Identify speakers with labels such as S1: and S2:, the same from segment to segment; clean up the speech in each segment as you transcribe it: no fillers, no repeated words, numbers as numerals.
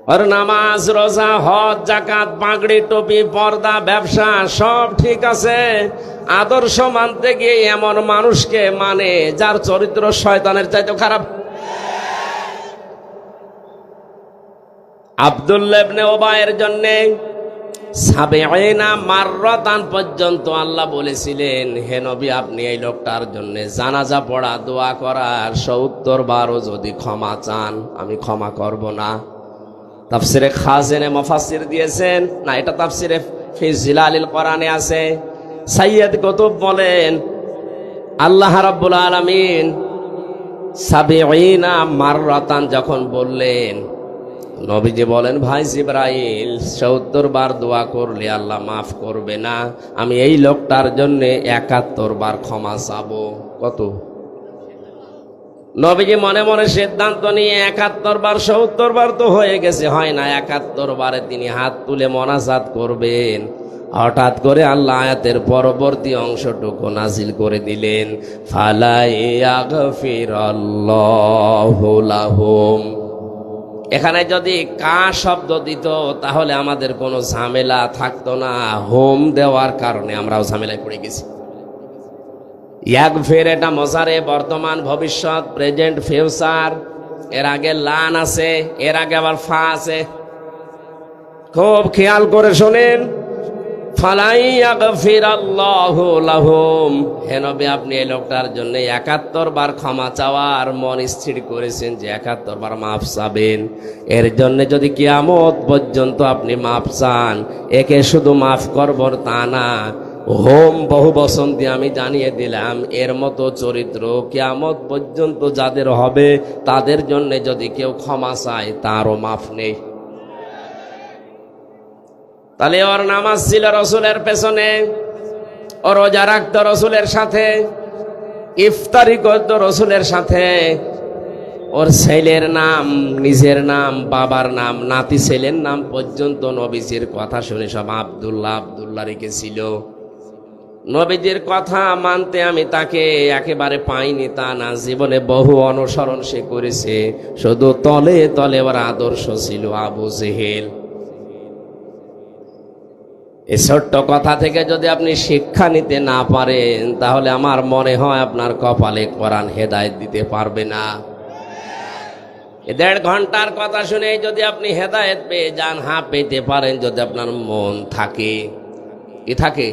S1: ওর নামাজ, রোজা, হজ, যাকাত, পাগড়ি, টুপি, পর্দা, ব্যবসা সব ঠিক আছে, আদর্শ মানতে গিয়ে এমন মানুষকে মানে যার চরিত্র শয়তানের চাইতে খারাপ। আব্দুল্লাহ ইবনে উবাইয়ের জন্য ৭০ মাররাতান পর্যন্ত আল্লাহ বলেছিলেন, হে নবী আপনি এই লোকটার জন্য জানাজা পড়া, দোয়া করার ৭০ বারও যদি ক্ষমা চান আমি ক্ষমা করব না। তাফসিরে খাজেনে মুফাসসির দিয়েছেন না, এটা তাফসিরে ফি জিলালিল কোরআনে আছে। সাইয়্যিদ কুতুব বলেন আল্লাহ রাব্বুল আলামিন ৭০ মাররাতান যখন বললেন, নবীজি বলেন ভাই জিবরাইল ৭০ বার দোয়া করলে আল্লাহ মাফ করবে না, আমি এই লোকটার জন্য ৭১ বার ক্ষমা চাবো। কত? নবীজি মনে মনে সিদ্ধান্ত নিয়ে ৭১ বার, ৭০ বার তো হয়ে গেছে, হয় না, ৭১ বারে তিনি হাত তুলে মোনাজাত করবেন। হঠাৎ করে আল্লাহ আয়াতের পরবর্তী অংশটুকু নাজিল করে দিলেন, ফালা ইয়াগফিরাল্লাহু লাহুম। এখানে যদি কা শব্দ দিত তাহলে আমাদের কোনো ঝামেলা থাকতো না, হোম দেওয়ার কারণে আমরাও ঝামেলায় পড়ে গেছি। ইয়াগফির এটা মজারে, বর্তমান, ভবিষ্যৎ, প্রেজেন্ট, ফিউচার, এর আগে লান আছে, এর আগে আবার ফা আছে। খুব খেয়াল করে শোনেন, ফালাই ইয়াগফিরাল্লাহু লাহুম, হে নবী আপনি এই লোকটার জন্য ৭১ বার ক্ষমা চাওয়ার মন স্থির করেছেন যে ৭১ বার মাফ চাবেন। এর জন্য যদি কিয়ামত পর্যন্ত আপনি মাফ চান, একে শুধু মাফ করব তা না, হোম বহু বচন দিয়ে আমি জানিয়ে দিলাম, এর মতো চরিত্র কিয়ামত পর্যন্ত যাদের হবে তাদের জন্য যদি কেউ ক্ষমা চায় তারও মাফ নেই। তাহলে ওর নামাজ ছিল রসুলের পেছনে, ও রোজা রাখতো রসুলের সাথে, ইফতারি করতো রসুলের সাথে, ওর ছেলের নাম, নিজের নাম, বাবার নাম, নাতি ছেলের নাম পর্যন্ত নবীজির কথা শুনে সব আব্দুল্লাহ আব্দুল্লাহ রেখেছিল। নবীজির কথা মানতে আমি তাকে একেবারে পাইনি তা না, জীবনে বহু অনুসরণ সে করেছে, শুধু তলে তলে ওর আদর্শ ছিল আবু জেহেল। এই ছোট্ট কথা থেকে যদি আপনি শিক্ষা নিতে না পারেন তাহলে আমার মনে হয় আপনার কপালে কোরআন হেদায়েত দিতে পারবে না। ১.৫ ঘন্টার কথা শুনে যদি আপনি হেদায়েত পেয়ে যান, হ্যাঁ পেতে পারেন যদি আপনার মন থাকে। কি থাকে?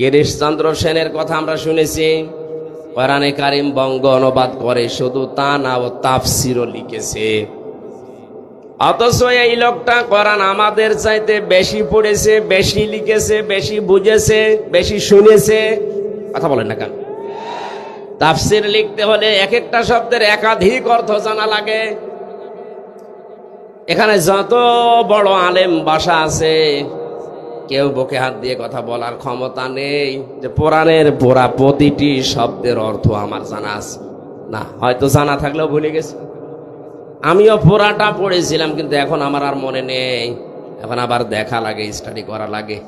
S1: গিরিশচন্দ্র সেনের কথা আমরা শুনেছি, কোরআনে কারিম বঙ্গ অনুবাদ করে, শুধু তা না ও তাফসিরও লিখেছে। অথচ এই লোকটা কোরআন আমাদের চাইতে বেশি পড়েছে, বেশি লিখেছে, বেশি বুঝেছে, বেশি শুনেছে। কথা বলেন না কেন? তাফসির লিখতে হলে এক একটা শব্দের একাধিক অর্থ জানা লাগে। এখানে যত বড় আলেম বাসা আছে, কেউ বুকে হাত দিয়ে কথা বলার ক্ষমতা নেই যে কোরআনের পুরা প্রতিটি শব্দের অর্থ আমার জানা আছে। না, হয়তো জানা থাকলেও ভুলে গেছি। আমিও পুরাটা পড়েছিলাম কিন্তু এখন আমার আর মনে নেই, এখন আবার দেখা লাগে, স্টাডি করা লাগে।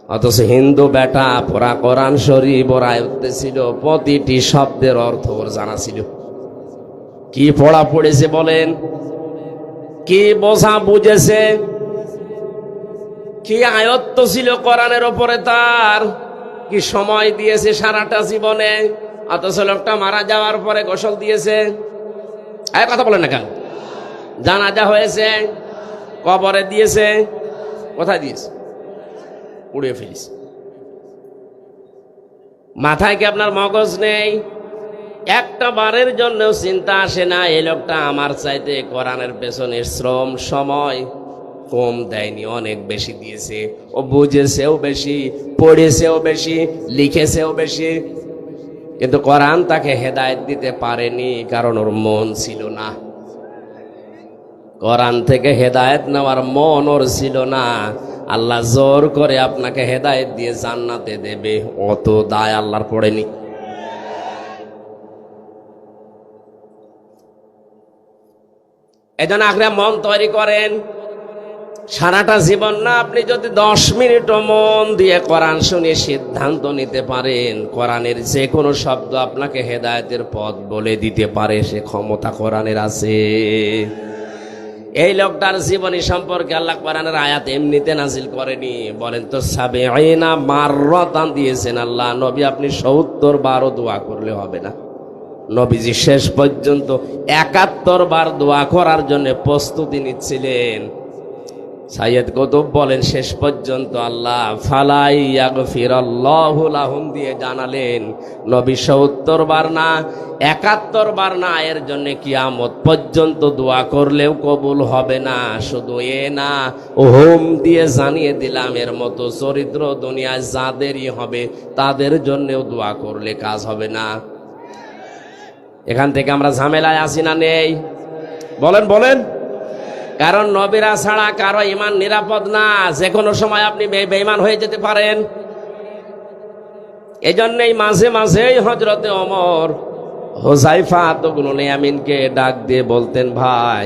S1: অথচ হিন্দু বেটা পুরা কোরআন শরীফ ওর আয়ত্তে ছিল, প্রতিটি শব্দের অর্থ ওর জানা ছিল। কি পড়া পড়েছে বলেন, কি বোঝা বুঝেছে, কি আয়ত্ত ছিল কোরআনের ওপরে তার, কি সময় দিয়েছে সারাটা জীবনে। অথচ লোকটা মারা যাওয়ার পরে গোসল দিয়েছে। কথা বলেন না কেন? জানাজা হয়েছে, কবরে দিয়েছে, কোথায় দিয়েছে? উড়িয়ে ফেলিস। মাথায় কি আপনার মগজ নেই? একটা বারের জন্যও চিন্তা আসে না এই লোকটা আমার চাইতে কোরআনের পেছনে শ্রম সময় কম দেয়নি, অনেক বেশি দিয়েছে। ও বুঝেছেও বেশি, পড়েছেও বেশি, লিখেছেও বেশি, কিন্তু কোরআন তাকে হেদায়েত দিতে পারেনি, কারণ ওর মন ছিল না। কোরআন থেকে হেদায়েত নেওয়ার মন ওর ছিল না। আল্লাহ জোর করে আপনাকে হেদায়েত দিয়ে জান্নাতে দেবে, অত দায় আল্লাহর পড়েনি। এজন্য আপনি মন তৈরি করেন, সারাটা জীবন না, আপনি যদি 10 মিনিটও মন দিয়ে কোরআন শুনে সিদ্ধান্ত নিতে পারেন, কোরআনের যে কোনো শব্দ আপনাকে হেদায়েতের পথ বলে দিতে পারে, সে ক্ষমতা কোরআনের আছে। এই লোকটার জীবনী সম্পর্কে আল্লাহ কোরআনের আয়াত এমনিতে নাজিল করেনি, বলেন তো সাবিঈনা মাররাতান দিয়েছেন আল্লাহ। নবী আপনি ৭০ বারও দোয়া করলে হবে না। নবীজি শেষ পর্যন্ত ৭১ বার দোয়া করার জন্য প্রস্তুতি নিচ্ছিলেন। সাইয়েদ কুতুব বলেন শেষ পর্যন্ত আল্লাহ ফালাই ইয়াগফিরাল্লাহু লাহুম দিয়ে জানালেন নবী ৭০ বার না ৭১ বার না, এর জন্য কিয়ামত পর্যন্ত দোয়া করলেও কবুল হবে না। শুধু এ না, ওহম দিয়ে জানিয়ে দিলাম এর মতো চরিত্র দুনিয়ায় যাদেরই হবে তাদের জন্যও দোয়া করলে কাজ হবে না। এখান থেকে আমরা ঝামেলায় আসি না নেই? বলেন বলেন। কারণ নবীরা ছাড়া কারো ঈমান নিরাপদ না, যে কোনো সময় আপনি বেঈমান হয়ে যেতে পারেন। এজন্যই মাঝে মাঝেই হযরতে ওমর হুযায়ফা ইবনে ইয়ামিনকে ডাক দিয়ে বলতেন, ভাই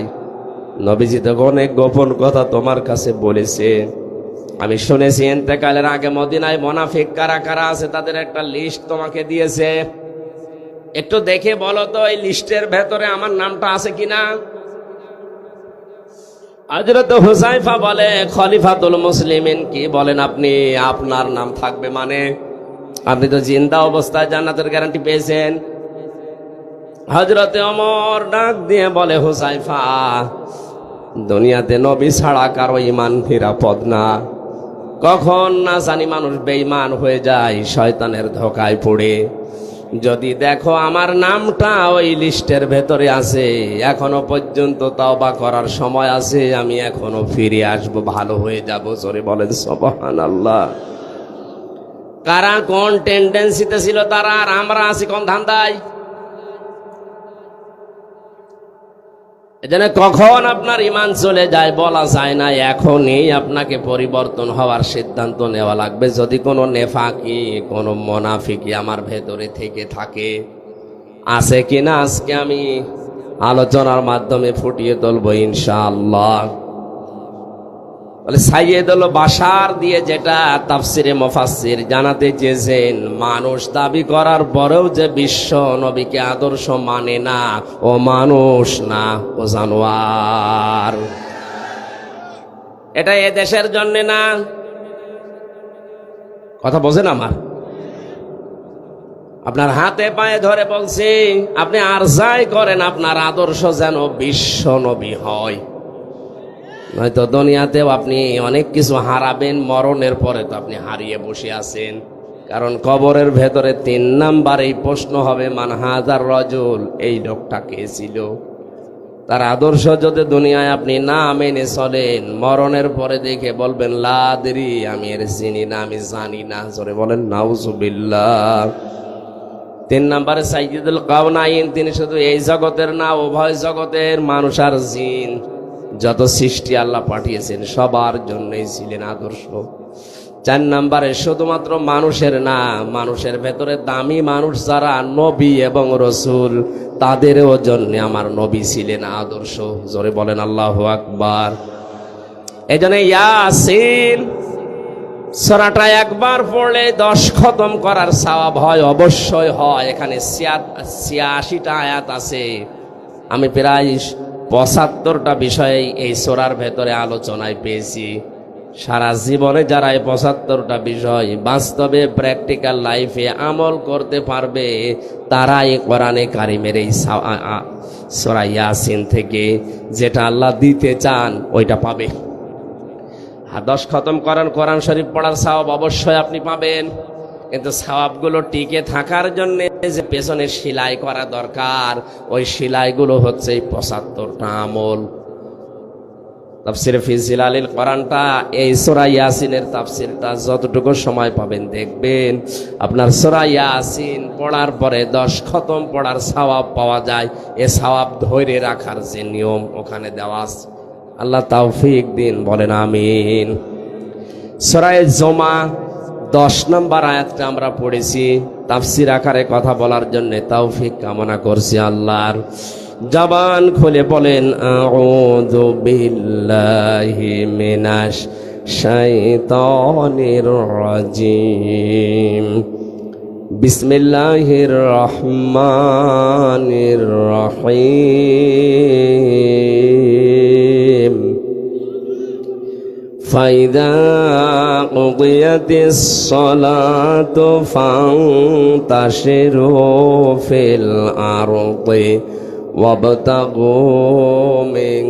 S1: নবীজি তো অনেক গোপন কথা তোমার কাছে বলেছে, আমি শুনেছি ইন্তেকালের আগে মদিনায় মুনাফিক কারা কারা আছে তাদের একটা লিস্ট তোমাকে দিয়েছে, একটু দেখে বলো তো এই লিস্টের ভেতরে আমার নামটা আছে কিনা। হযরত হুযায়ফা বলে, খলিফাতুল মুসলিমিন কি বলেন আপনি, আপনার নাম থাকবে মানে? আপনি তো জিন্দা অবস্থায় জান্নাতের গ্যারান্টি পেয়েছেন। হযরতে ওমর ডাক দিয়ে বলে, হুযায়ফা দুনিয়াতে নবী ছাড়া কারো ঈমান নিরাপদ না, কখন না জানি মানুষ বেঈমান হয়ে যায় শয়তানের ধোঁকায় পড়ে। যদি দেখো আমার নামটা ওই লিস্টের ভেতরে আছে, এখনো পর্যন্ত তওবা করার সময় আছে, আমি এখনো ফিরে আসব, ভালো হয়ে যাব। জোরে বলেন সুবহানাল্লাহ। কারা কোন টেন্ডেন্সিতে ছিল তারা, আর আমরা আছি কোন ধান্দায়। এজন্য কখন আপনার ঈমান চলে যায় বলা যায় না, এখনই আপনাকে পরিবর্তন হওয়ার সিদ্ধান্ত নেওয়া লাগবে। যদি কোনো নেফাকি কোনো মুনাফিকি আমার ভেতরে থেকে থাকে, আছে কিনা আজকে আমি আলোচনার মাধ্যমে ফুটিয়ে তুলবো ইনশাআল্লাহ। বলে সাইয়েদুল বাশার দিয়ে যেটা তাফসিরে মুফাসসির জানাতে চেয়েছেন, মানুষ দাবি করার পরেও যে বিশ্ব নবীকে আদর্শ মানে না, ও মানুষ না, ও জানোয়ার। এটা এ দেশের জন্য না, কথা বোঝেন আমার। আপনার হাতে পায়ে ধরে বলছি, আপনি আর যাই করেন আপনার আদর্শ যেন বিশ্ব নবী হয়, নয়তো দুনিয়াতেও আপনি অনেক কিছু হারাবেন, মরণের পরে তো আপনি হারিয়ে বসে আছেন। কারণ কবরের ভেতরে ৩ নাম্বারেই প্রশ্ন হবে, মান হাযার রাজুল, এই লোকটা কে ছিল। তার আদর্শ যদি দুনিয়ায় আপনি না মেনে চলেন, মরণের পরে দেখে বলবেন লা আদরি, আমি এর চিনি না, আমি জানি না। জোরে বলেন নাউজুবিল্লাহ। ৩ নম্বরে সাইয়্যিদুল কাওনাইন, তিনি শুধু এই জগতের না, উভয় জগতের মানুষ আর জিন যত সৃষ্টি আল্লাহ পাঠিয়েছেন সবার জন্যই ছিলেন আদর্শ। ৪ নম্বরে শুধুমাত্র মানুষের না, মানুষের ভেতরে দামি মানুষ যারা নবী এবং রসুল, তাদেরও জন্য আমার নবী ছিলেন আদর্শ। জোরে বলেন আল্লাহু আকবার। এই জন্য ইয়াসিন সূরাটা একবার পড়লে 10 খতম করার সওয়াব হয়, অবশ্যই হয়। এখানে 86টা আয়াত আছে। আমি প্রায় 75টা বিষয় এই সূরার ভেতরে আলোচনায় পেয়েছি। সারা জীবনে যারা এই 75টা বিষয় বাস্তবে প্র্যাকটিক্যাল লাইফে আমল করতে পারবে, তারাই কোরআনে কারিমের এই সূরা ইয়াসিন থেকে যেটা আল্লাহ দিতে চান ওইটা পাবে। 10 খতম করার কোরআন শরীফ পড়ার সওয়াব অবশ্যই আপনি পাবেন, কিন্তু সওয়াবগুলো টিকে থাকার জন্য যে পেছনে সেলাই করা দরকার, ওই সেলাইগুলো হচ্ছে এই 75টা আমল। তাফসিরে ফি জিলালিল কোরআনটা, এই সূরা ইয়াসিনের তাফসিরটা যতটুকু সময় পাবেন দেখবেন আপনার সূরা ইয়াসিন পড়ার পরে 10 খতম পড়ার সওয়াব পাওয়া যায়। এ সওয়াব ধরে রাখার যে নিয়ম ওখানে দেওয়া আছে। আল্লাহ তৌফিক দিন, বলেন আমিন। সূরা জুমা 10 নম্বর আয়াতটা আমরা পড়েছি, তাফসীর আকারে কথা বলার জন্য তৌফিক কামনা করছি আল্লাহর। জবান খুলে বলেন আউযু বিল্লাহি মিনাশ শাইতানির রাজিম, বিসমিল্লাহির রহমানির রহিম। فإذا قضيت الصلاة فانتشروا في الأرض وابتغوا من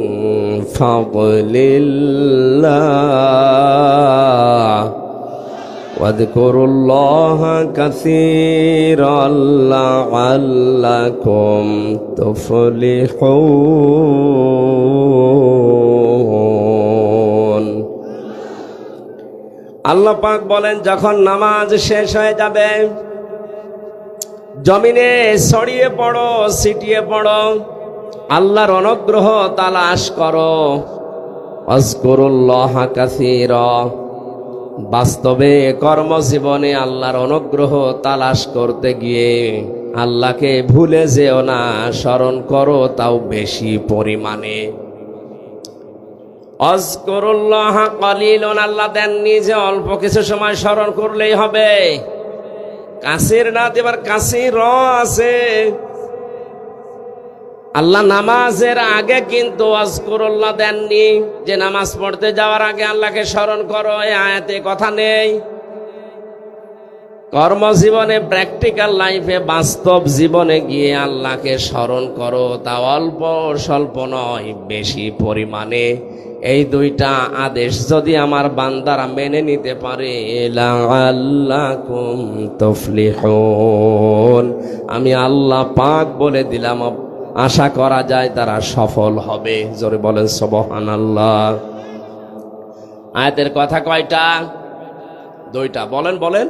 S1: فضل الله واذكروا الله كثيرا لعلكم تفلحون। আল্লাহ পাক বলেন, যখন নামাজ শেষ হয়ে যাবে জমিনে ছড়িয়ে পড়ো, ছিটিয়ে পড়ো, আল্লাহর অনুগ্রহ তালাশ করো। আযকুরুল্লাহ কাসীরা, বাস্তবে কর্মজীবনে আল্লাহর অনুগ্রহ তালাশ করতে গিয়ে আল্লাহকে ভুলে যেও না, স্মরণ করো তাও বেশি পরিমাণে। আযকুরুল্লাহ কালিলুন, আল্লাহ দেননি যে অল্প কিছু সময় স্মরণ করলেই হবে। কাসির না, এবার কাসির আছে। আল্লাহ নামাজের আগে কিন্তু আযকুরুল্লাহ দেননি যে নামাজ পড়তে যাওয়ার আগে আল্লাহকে স্মরণ করো, এই আয়াতে কথা নেই। কর্মজীবনে, প্র্যাকটিক্যাল লাইফে, বাস্তব জীবনে গিয়ে আল্লাহকে স্মরণ করো, তা অল্প স্বল্প নয়, বেশি পরিমাণে। এই দুইটা আদেশ যদি আমার বান্দারা মেনে নিতে পারে, লাআল্লাকুম তুফলিহুন, আমি আল্লাহ পাক বলে দিলাম আশা করা যায় তারা সফল হবে। জোরে বলেন সুবহানাল্লাহ। আয়াতের কথা কয়টা? দুইটা। বলেন বলেন।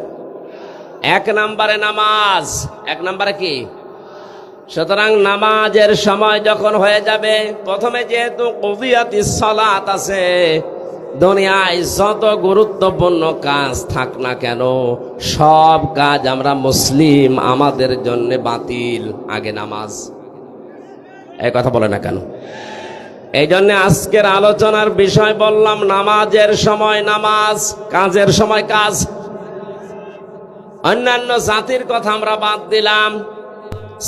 S1: এক নম্বরে নামাজ, এক নম্বরে কি? সুতরাং নামাজের সময় যখন হয়ে যাবে, প্রথমে যেহেতু কুদিয়াতিস সালাত আছে, দুনিয়ায় যত গুরুত্বপূর্ণ কাজ থাক না কেন, সব কাজ আমরা মুসলিম, আমাদের জন্য বাতিল। আগে নামাজ। এই কথা বলে না কেন? এই জন্য আজকের আলোচনার বিষয় বললাম নামাজের সময় নামাজ, কাজের সময় কাজ। অন্যান্য জাতির কথা আমরা বাদ দিলাম।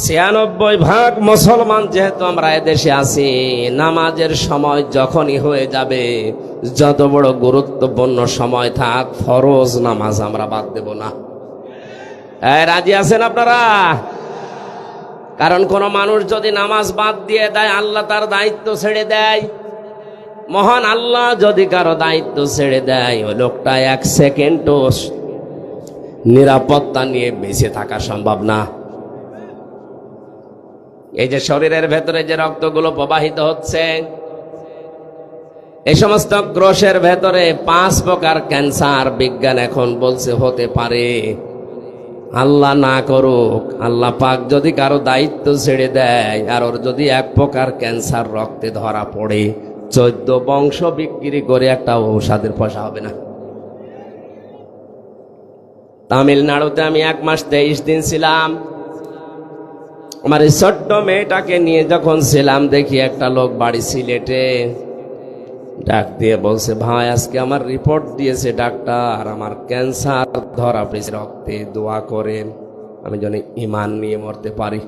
S1: ৯৬% মুসলমান যেহেতু আমরা এদেশে আছি, নামাজের সময় যখনই হয়ে যাবে, যত বড় গুরুত্বপূর্ণ সময় থাক, ফরজ নামাজ আমরা বাদ দেব না। রাজি আছেন আপনারা? কারণ কোন মানুষ যদি নামাজ বাদ দিয়ে দেয়, আল্লাহ তার দায়িত্ব ছেড়ে দেয়। মহান আল্লাহ যদি কারো দায়িত্ব ছেড়ে দেয়, ওই লোকটা এক সেকেন্ডও নিরাপত্তা নিয়ে বেঁচে থাকা সম্ভব না। এই যে শরীরের ভেতরে যে রক্তগুলো প্রবাহিত হচ্ছে, এই সমস্ত গ্রোশের ভেতরে 5 প্রকার ক্যান্সার বিজ্ঞান এখন বলছে হতে পারে। আল্লাহ না করুক, আল্লাহ পাক যদি কারো দায়িত্ব ছেড়ে দেয়, আর ওর যদি 1 প্রকার ক্যান্সার রক্তে ধরা পড়ে, 14 বংশ বিক্রি করে একটা ঔষধের পয়সা হবে না। তামিলনাড়ুতে আমি 1 মাস 23 দিন ছিলাম। আমার এই ছোট্ট মেয়েটাকে নিয়ে যখন ছিলাম, দেখি একটা লোক বাড়ি সিলেটে ডাক দিয়ে বলছে, ভাই আজকে আমার রিপোর্ট দিয়েছে ডাক্তার, আমার ক্যান্সার ধরা পড়েছে রক্তে, দোয়া করেন আমি যেন ঈমান নিয়ে মরতে পারি।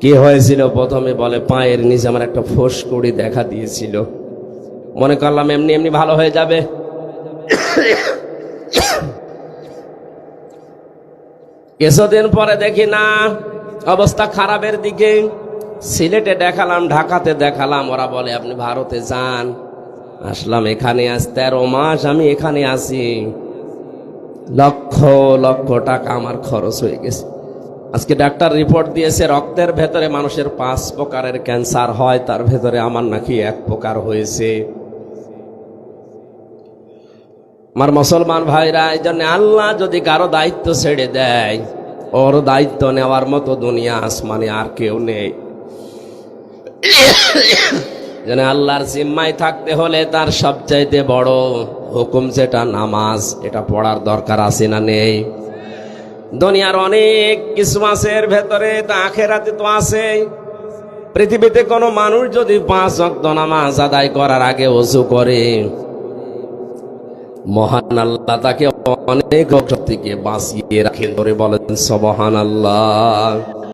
S1: কি হয়েছিল? প্রথমে বলে পায়ের নিচে আমার একটা ফোসকুড়ি দেখা দিয়েছিল। মনে করলাম এমনি এমনি ভালো হয়ে যাবে। কিছুদিন পরে দেখি না, অবস্থা খারাপের দিকে। সিলেটে দেখালাম, ঢাকাতে দেখালাম, ওরা বলে আপনি ভারতে যান। আসলাম এখানে, আজ 13 মাস আমি এখানে আছি, লক্ষ লক্ষ টাকা আমার খরচ হয়ে গেছে। আজকে ডাক্তার রিপোর্ট দিয়েছে রক্তের ভেতরে মানুষের 5 প্রকারের ক্যান্সার হয়, তার ভেতরে আমার নাকি 1 প্রকার হয়েছে। আমার মুসলমান ভাইরা, এই জন্য আল্লাহ যদি কারো দায়িত্ব ছেড়ে দেয়, ওর দায়িত্ব নেওয়ার মতো দুনিয়া আসমানে আর কেউ নেই। যেন আল্লাহর জিম্মায় থাকতে হলে তার সবচাইতে বড় হুকুম যেটা নামাজ, এটা পড়ার দরকার আছে না নেই? দুনিয়ার অনেক কিছু আছে এর ভেতরে, তা আখেরাতে তো আছে। পৃথিবীতে কোনো মানুষ যদি 5 ওয়াক্ত নামাজ আদায় করার আগে ওযু করে, মহান আল্লাহ তাকে অনেক থেকে বাঁচিয়ে রাখেন। ধরে বলেন সুবহানাল্লাহ।